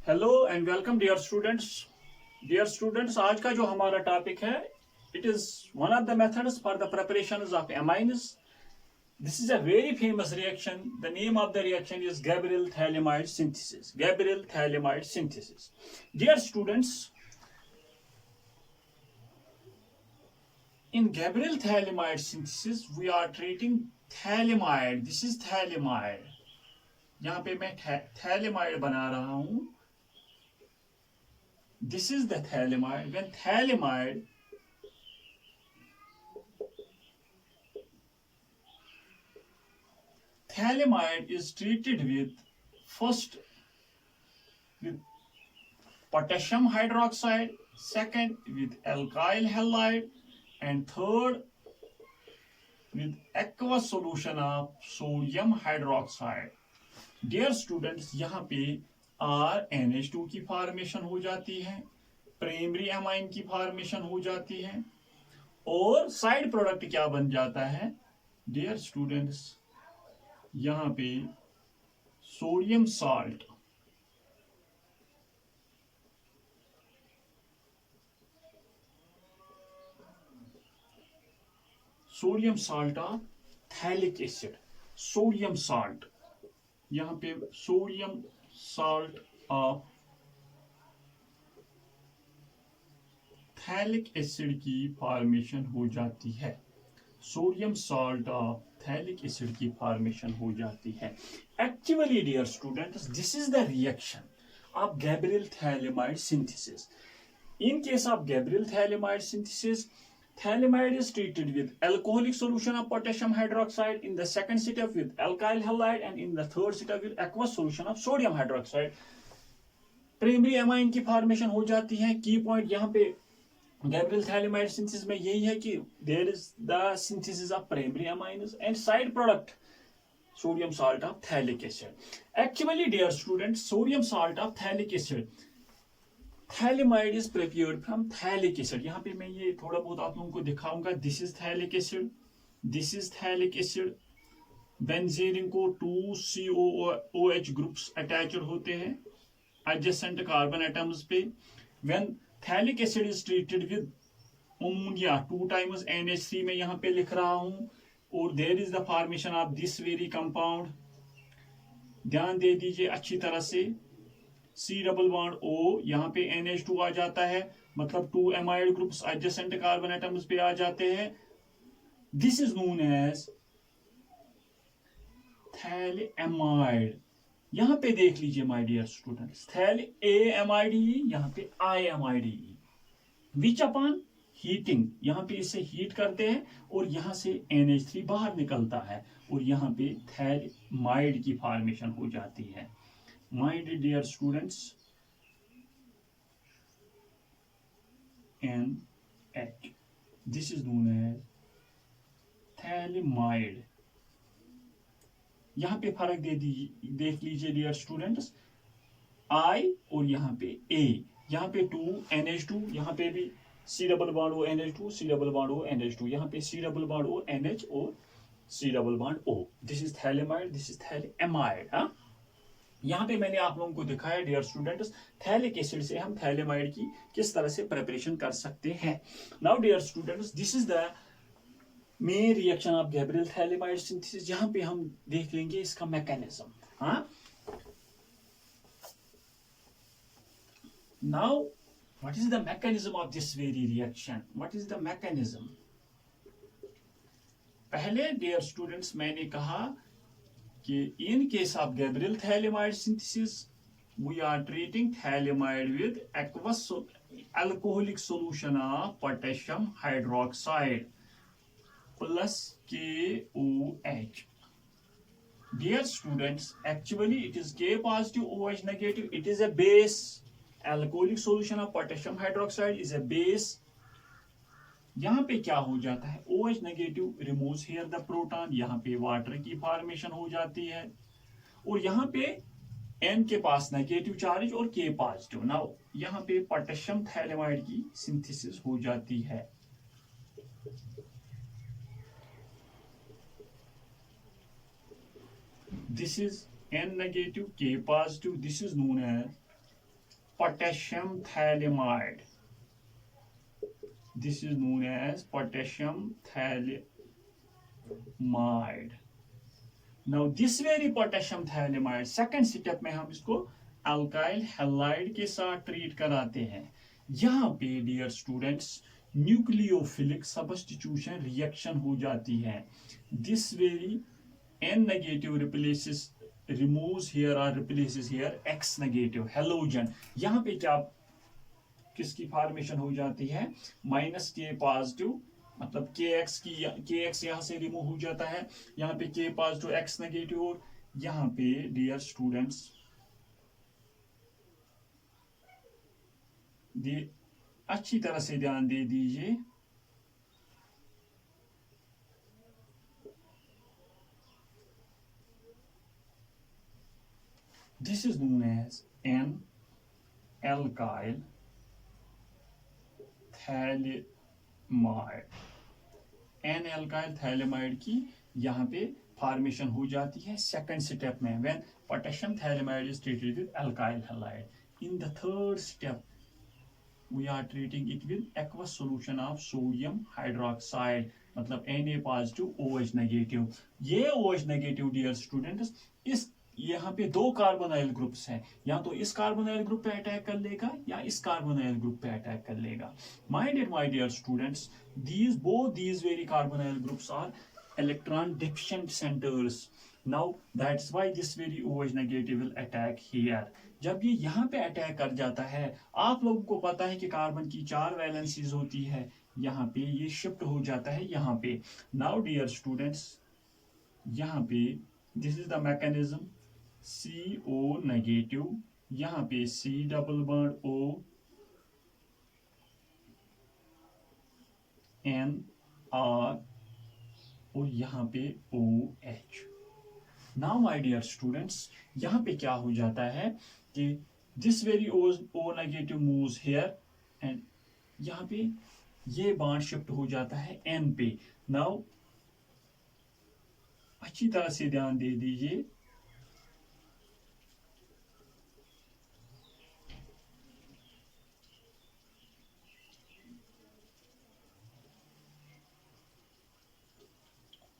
Hello and welcome dear students, आज का जो हमारा टॉपिक है, it is one of the methods for the preparation of amines. This is a very famous reaction. The name of the reaction is Gabriel phthalimide synthesis. Gabriel phthalimide synthesis. Dear students, in Gabriel thalamide synthesis we are treating thalamide. This is thalamide. यहाँ पे मैं phthalimide बना रहा हूं. This is the thalamide. When thalamide is treated with first with potassium hydroxide, second with alkyl halide, and third with aqueous solution of sodium hydroxide. Dear students, यहाँ पे RNH2 की formation हो जाती है, प्राइमरी एमाइन की formation हो जाती है, और साइड प्रोडक्ट क्या बन जाता है? डियर स्टूडेंट्स, यहाँ पे sodium salt, sodium salt of phthalic acid. Sodium salt, यहाँ पे sodium salt of phthalic acid की फॉर्मेशन हो जाती है. Sodium salt of phthalic acid की फॉर्मेशन हो जाती है. Actually dear students, this is the reaction of Gabriel phthalimide synthesis. In case of Gabriel thalamide synthesis, thalamide is treated with alcoholic solution of potassium hydroxide, in the second step with alkyl halide, and in the third step with aqueous solution of sodium hydroxide. Primary amine की formation हो जाती है. की point यहाँ पे Gabriel phthalimide synthesis में यही है कि there is the synthesis of primary amines and side product sodium salt of phthalic acid. Actually dear student, sodium salt of phthalic acid, phthalimide is prepared from phthalic acid. यहाँ पे मैं ये थोड़ा बहुत आप लोगों को दिखाऊंगा. This is phthalic acid, this is phthalic acid. Benzene को 2 COOH ग्रुप्स अटैच्ड होते हैं एडजेसेंट कार्बन एटम्स पे. When phthalic acid is treated with ammonia 2 times NH3 में यहाँ पे लिख रहा हूं, और there is the formation of this very compound. ध्यान दे दीजिए अच्छी तरह से. C डबल बॉन्ड O, यहाँ पे NH2 आ जाता है, मतलब 2 amide groups adjacent carbon atoms पे आ जाते हैं. This is known as phthalimide. यहाँ पे देख लीजिए माय डियर स्टूडेंट्स, AMIDE, यहाँ पे IMIDE. विच अपॉन हीटिंग, यहाँ पे इसे हीट करते हैं और यहाँ से NH3 बाहर निकलता है, और यहाँ पे थैलेमाइड की फॉर्मेशन हो जाती है. My dear students, NH, this is known as thalidomide. यहाँ पे फर्क देख लीजिए डियर स्टूडेंट्स. I और यहाँ पे A, यहाँ पे 2 NH2, यहाँ पे भी C double bond O NH2, C double bond O NH2, यहाँ पे C double bond O NH और C double bond O. This is phthalimide, this is phthalimide. हाँ, यहाँ पे मैंने आप लोगों को दिखाया डियर स्टूडेंट्स, थैलिक एसिड से हम थैलेमाइड की किस तरह से प्रिपरेशन कर सकते हैं. Now dear students, this is the main reaction of Gabriel phthalimide synthesis. यहाँ पे हम देख लेंगे इसका मैकेनिज्म. हाँ, now what is the mechanism of this very reaction? What is the mechanism? पहले डियर स्टूडेंट्स मैंने कहा in case of Gabriel thalamide synthesis, we are treating thalamide with aqueous alcoholic solution of potassium hydroxide plus KOH. Dear students, actually it is K positive, OH negative. It is a base. Alcoholic solution of potassium hydroxide is a base. यहाँ पे क्या हो जाता है? OH negative removes here the proton. यहाँ पे water की formation हो जाती है, और यहाँ पे N के पास नेगेटिव चार्ज और K पॉजिटिव. नाउ यहाँ पे पोटेशियम थैलेमाइड की सिंथेसिस हो जाती है. This is N negative, K positive. This is known as potassium thalamide. This is known as potassium thalamide. Now this very potassium thalamide second step में हम इसको alkyl halide के साथ ट्रीट कराते हैं. यहाँ पे dear students nucleophilic substitution reaction हो जाती है. This very N negative removes here or replaces here X negative halogen. यहाँ पे क्या किसकी फॉर्मेशन हो जाती है? माइनस K पॉजिटिव, मतलब KX यहाँ से रिमूव हो जाता है. यहाँ पे K पॉजिटिव X नेगेटिव. और यहाँ पे डियर स्टूडेंट्स अच्छी तरह से ध्यान दे दीजिए. This is known as N-alkyl thalamide. N-alkyl thalamide की यहाँ पे फॉर्मेशन हो जाती है सेकंड स्टेप में, when potassium thalamide is treated with alkyl halide. In the third step, we are treating it with aqueous solution of sodium hydroxide, मतलब Na positive OH negative. ये OH negative dear students इस यहाँ पे दो carbonyl groups हैं, या तो इस कार्बोनाइल ग्रुप पे अटैक कर लेगा या इस कार्बोनाइल ग्रुप पे अटैक कर लेगा. My dear students, both these very carbonyl groups are electron deficient centers. Now that's why this very OH negative will attack here. जब ये यहाँ पे अटैक कर जाता है, आप लोगों को पता है कि कार्बन की 4 वैलेंसीज होती है, यहाँ पे ये शिफ्ट हो जाता है यहाँ पे. नाउ डियर स्टूडेंट्स, यहाँ पे this is the mechanism. CO negative, यहाँ पे C double bond O, N R, और यहाँ पे OH. Now my dear students, यहाँ पे क्या हो जाता है कि this very O negative moves here, and यहाँ पे ये बॉन्ड शिफ्ट हो जाता है N पे. नाउ अच्छी तरह से ध्यान दे दीजिए.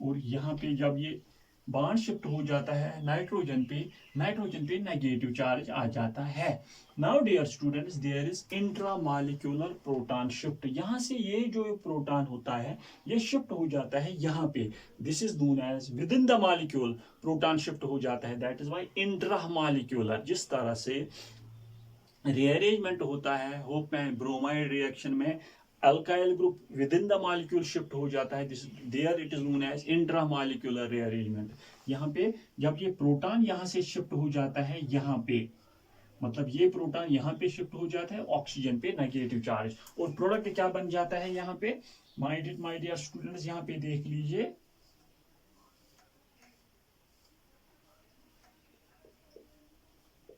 और यहाँ पे जब ये बॉन्ड शिफ्ट हो जाता है नाइट्रोजन पे नेगेटिव चार्ज आ जाता है. Now dear students, there is intramolecular proton shift. यहाँ से ये जो प्रोटॉन होता है ये शिफ्ट हो जाता है यहाँ पे. This is known as within the molecule proton shift हो जाता है. That is why intramolecular. जिस तरह से रीअरेंजमेंट होता है होप में ब्रोमाइड रिएक्शन में alkyl group within the molecule shift हो जाता है, there it is known as intramolecular rearrangement. यहाँ पे जब ये प्रोटॉन यहाँ से शिफ्ट हो जाता है यहाँ पे, मतलब ये प्रोटॉन यहाँ पे शिफ्ट हो जाता है ऑक्सीजन पे नेगेटिव चार्ज, और प्रोडक्ट क्या बन जाता है यहाँ पे. माय डियर स्टूडेंट्स, यहाँ पे देख लीजिए,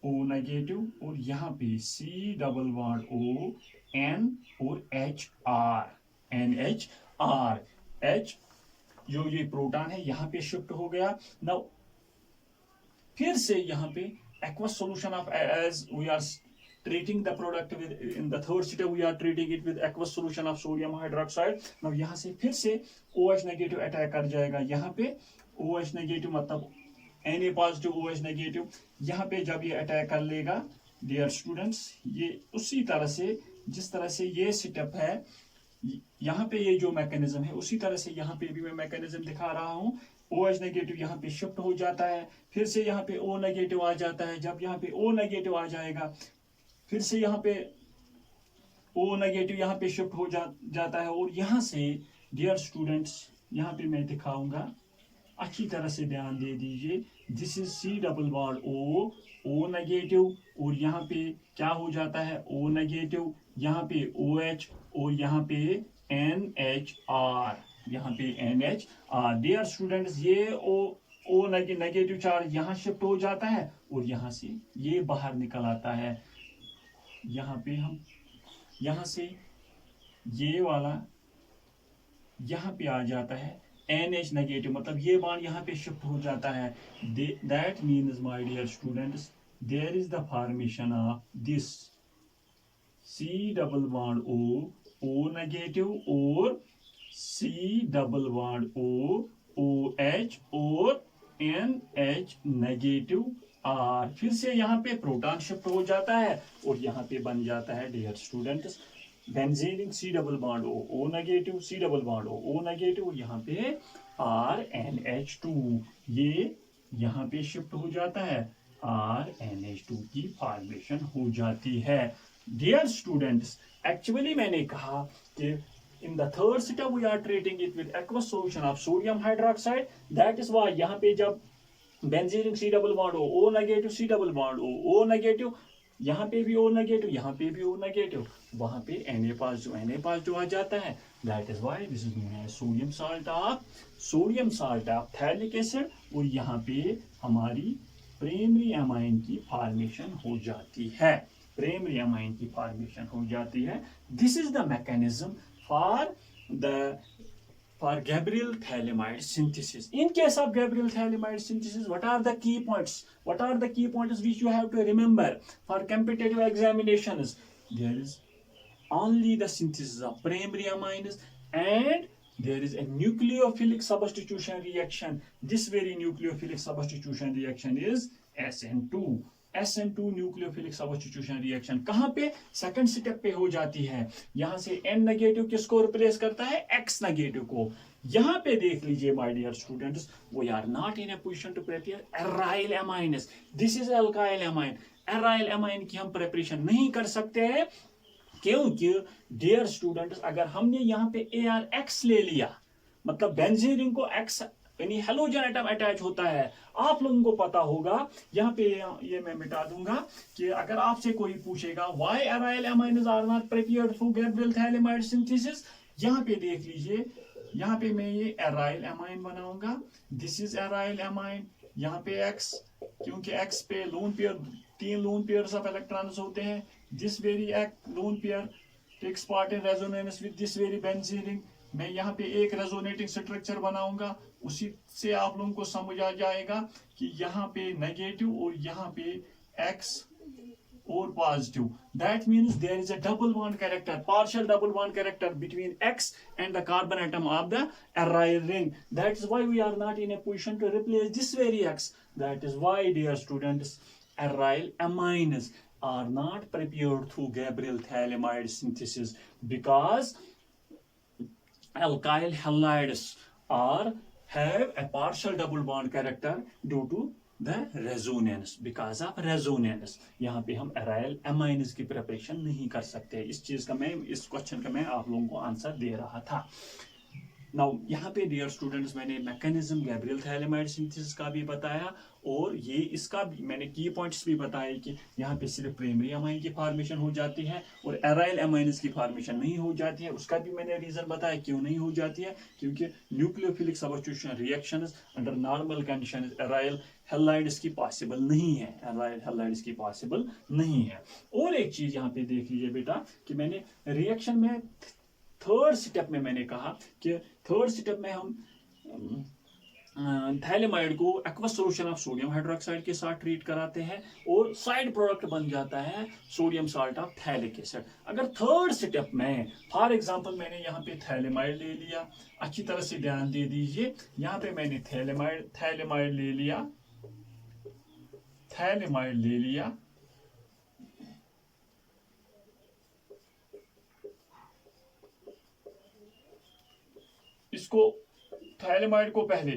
O नेगेटिव और यहाँ पे C double bond O, N और HR, NHR. H जो ये प्रोटॉन है यहाँ पे शिफ्ट हो गया. नाउ फिर से यहाँ पे aqueous solution of, as we are treating the product with, in the third step we are treating it with aqueous solution of sodium hydroxide. now यहाँ से फिर से OH नेगेटिव अटैक कर जाएगा यहाँ पे. OH नेगेटिव मतलब Na पॉजिटिव OH नेगेटिव. यहाँ पे जब ये अटैक कर लेगा डियर स्टूडेंट्स, ये उसी तरह से जिस तरह से ये सेटअप है, यहाँ पे ये जो मैकेनिज्म है उसी तरह से यहाँ पे भी मैं मैकेनिज्म दिखा रहा हूँ. OH नेगेटिव यहाँ पे शिफ्ट हो जाता है, फिर से यहाँ पे O नेगेटिव आ जाता है. जब यहाँ पे O नेगेटिव आ जाएगा, फिर से यहाँ पे O नेगेटिव यहाँ पे शिफ्ट हो जाता है. और यहाँ से डियर स्टूडेंट्स, यहाँ पे मैं दिखाऊंगा, अच्छी तरह से ध्यान दे दीजिए. This is C double bond O negative, और यहाँ पे क्या हो जाता है O नेगेटिव, यहाँ पे OH और यहाँ पे NHR, यहाँ पे NHR. डियर स्टूडेंट्स, ये O नेगेटिव चार्ज यहाँ शिफ्ट हो जाता है और यहाँ से ये बाहर निकल आता है. यहाँ पे हम यहाँ से ये वाला यहाँ पे आ जाता है NH नेगेटिव, मतलब ये बॉन्ड यहाँ पे शिफ्ट हो जाता है. That means my dear students, there is the formation of this C double bond O, O negative, और C double bond O, OH और NH नेगेटिव R। फिर से यहाँ पे प्रोटॉन शिफ्ट हो जाता है और यहाँ पे बन जाता है dear students benzene C double bond O, O negative, C double bond O, O negative, यहाँ पे RNH2, ये यहाँ पे शिफ्ट हो जाता है, RNH2 की फॉर्मेशन हो जाती है। डियर स्टूडेंट्स, एक्चुअली मैंने कहा कि in the third step we are treating it with aqueous solution of sodium hydroxide, that is why यहाँ पे जब benzene C double bond O, O negative, C double bond O, O negative, यहाँ पे भी O negative, यहाँ पे भी O negative, वहाँ पे Na पॉजिटिव आ जाता है। That is why this is known as sodium salt of phthalic acid, और यहाँ पे हमारी प्राइमरी अमाइन की फॉर्मेशन हो जाती है, प्राइमरी अमाइन की फॉर्मेशन हो जाती है। This is the mechanism for Gabriel thalamide synthesis. In case of Gabriel thalamide synthesis, what are the key points? What are the key points which you have to remember for competitive examinations? There is only the synthesis of primary amines, and there is a nucleophilic substitution reaction. This very nucleophilic substitution reaction is SN2. SN2 nucleophilic substitution reaction कहां पे? Second step पे हो जाती है। यहां से N negative किसको replace करता है? X नेगेटिव को। यहां पे देख लीजिए my dear students, we are not in a position to prepare aryl amines, this is alkyl amine. Aryl amine की हम प्रिपरेशन नहीं कर सकते हैं, क्योंकि डियर स्टूडेंट्स अगर हमने यहाँ पे ARX ले लिया, मतलब बेंजीन को X यानी हेलोजन एटम अटैच होता है। आप लोगों को पता होगा, यहाँ पे ये मैं मिटा दूंगा, कि अगर आपसे कोई पूछेगा why aryl amines are not prepared for Gabriel phthalimide synthesis, यहाँ पे देख लीजिए, यहाँ पे मैं ये एराइल अमाइन बनाऊंगा, दिस इज एराइल अमाइन, यहाँ पे X, क्योंकि X पे lone pair, 3 lone pairs of electrons होते हैं, this very lone pair takes part in resonance with this very benzene. मैं यहाँ पे एक रेजोनेटिंग स्ट्रक्चर बनाऊंगा, उसी से आप लोगों को समझ आ जाएगा कि यहाँ पे नेगेटिव और यहाँ पे X और positive. That means there is a double bond character, partial double bond character between X and the carbon atom of the aryl ring. That is why we are not in a position to replace this very X. That is why, dear students, aryl amines are not prepared through Gabriel thalamide synthesis, because alkyl halides are have a partial double bond character due to the resonance, because of resonance। यहाँ पे हम aryl amines की preparation नहीं कर सकते। इस चीज का मैं, इस क्वेश्चन का मैं आप लोगों को आंसर दे रहा था। नाउ यहाँ पे डियर स्टूडेंट्स मैंने मैकेनिज्म गैब्रियल थैलेमाइड सिंथेसिस का भी बताया, और ये इसका भी मैंने की पॉइंट्स भी बताए कि यहाँ पे सिर्फ प्राइमरी अमाइन की फॉर्मेशन हो जाती है और एराइल अमाइन्स की फॉर्मेशन नहीं हो जाती है। उसका भी मैंने रीजन बताया क्यों नहीं हो जाती है, क्योंकि nucleophilic substitution reactions under normal condition aryl halides की पॉसिबल नहीं है, एराइल हैलाइड्स की पॉसिबल नहीं है। और एक चीज यहाँ पे देख लीजिए बेटा, कि मैंने रिएक्शन में थर्ड स्टेप में मैंने कहा कि थर्ड स्टेप में हम थैलेमाइड को aqueous solution of sodium hydroxide के साथ ट्रीट कराते हैं और साइड प्रोडक्ट बन जाता है sodium salt of phthalic acid. अगर थर्ड स्टेप में फॉर एग्जांपल मैंने यहाँ पे थैलेमाइड ले लिया, अच्छी तरह से ध्यान दे दीजिए, यहाँ पे मैंने थैलेमाइड ले लिया, इसको थैलेमाइड को पहले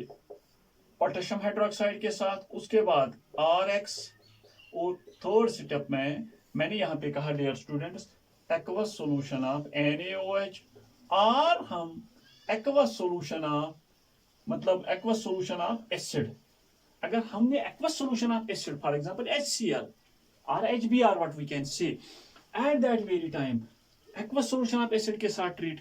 पोटेशियम हाइड्रोक्साइड के साथ, उसके बाद RX, और थर्ड स्टेप में मैंने यहाँ पे कहा dear students aqueous solution of NaOH, और हम एक्वस सॉल्यूशन ऑफ, मतलब एक्वस सॉल्यूशन ऑफ एसिड। अगर हमने aqueous solution of acid for example HCl और HBr what we can say, at that very time aqueous solution of acid के साथ treat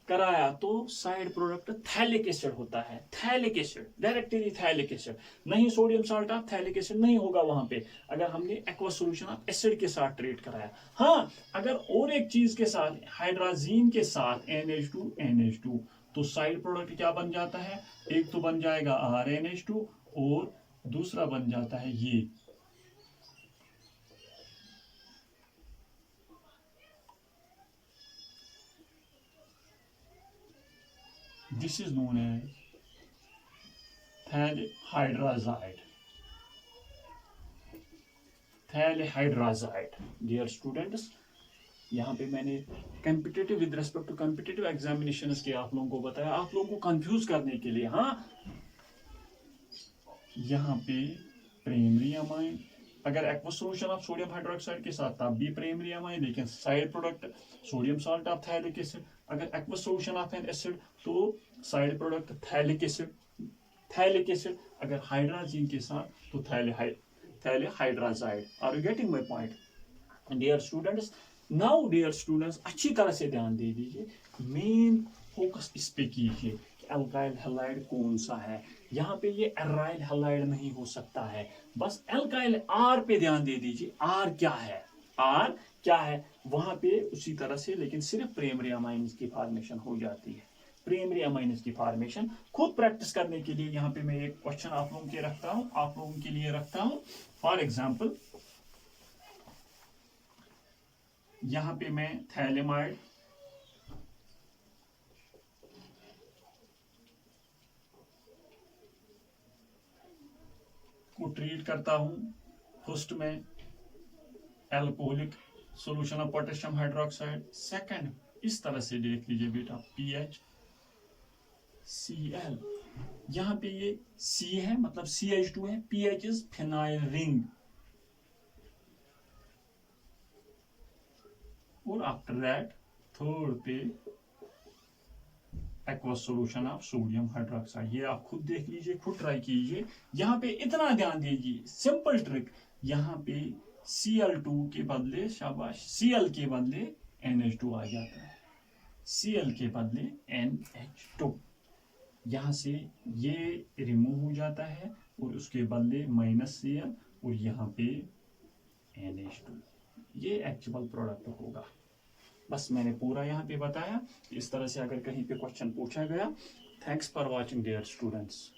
कराया तो साइड प्रोडक्ट थैलिक एसिड होता है, phthalic acid, directly phthalic acid, नहीं sodium salt of phthalic acid नहीं होगा वहां पे अगर हमने एक्वस सॉल्यूशन ऑफ एसिड के साथ ट्रीट कराया। हाँ, अगर और एक चीज के साथ, हाइड्रोजीन के साथ NH2 तो साइड प्रोडक्ट क्या बन जाता है, एक तो बन जाएगा RNH2 और दूसरा बन जाता है ये this is known as phthalhydrazide. Phthalhydrazide dear students, यहाँ पे मैंने competitive with respect to competitive examinations के आप लोगों को बताया, आप लोगों को कंफ्यूज करने के लिए। हाँ, यहाँ पे प्राइमरी अमाइन, अगर aqueous solution of sodium hydroxide के साथ तब भी प्राइमरी अमाइन, लेकिन side product sodium salt of phthalic acid. अगर aqueous solution of an acid तो साइड प्रोडक्ट थैलिक एसिड। अगर हाइड्रोजन के साथ तो थैलेहाइड्राजाइड। Are you getting my point dear students? Now dear students, अच्छी तरह से ध्यान दे दीजिए, मेन फोकस इस पे कीजिए कि अल्काइल हैलाइड कौन सा है। यहाँ पे ये एराइल हैलाइड नहीं हो सकता है, बस अल्काइल आर पे ध्यान दे दीजिए। आर क्या है वहां पे उसी तरह से, लेकिन सिर्फ प्राइमरी अमाइन्स की फॉर्मेशन हो जाती है। प्राइमरी अमाइन्स की फॉर्मेशन खुद प्रैक्टिस करने के लिए यहाँ पे मैं एक क्वेश्चन आप लोगों के लिए रखता हूँ। फॉर एग्जाम्पल, यहाँ पे मैं थैलेमाइड को ट्रीट करता हूं फर्स्ट में alcoholic solution of potassium hydroxide, second इस तरह से देख लीजिए बेटा PHCl। यहाँ पे ये C है मतलब CH2 है, PH इज फिनाइल रिंग, और आफ्टर दैट थर्ड पे aqueous solution of sodium hydroxide. ये आप खुद देख लीजिए, खुद ट्राई कीजिए। यहाँ पे इतना ध्यान दीजिए, सिंपल ट्रिक, यहाँ पे Cl2 के बदले, शाबाश, Cl के बदले NH2 आ जाता है, Cl के बदले NH2। यहाँ से ये रिमूव हो जाता है और उसके बदले -Cl और यहाँ पे NH2। ये एक्चुअल प्रोडक्ट होगा। बस मैंने पूरा यहाँ पे बताया। इस तरह से अगर कहीं पे क्वेश्चन पूछा गया। Thanks for watching dear students.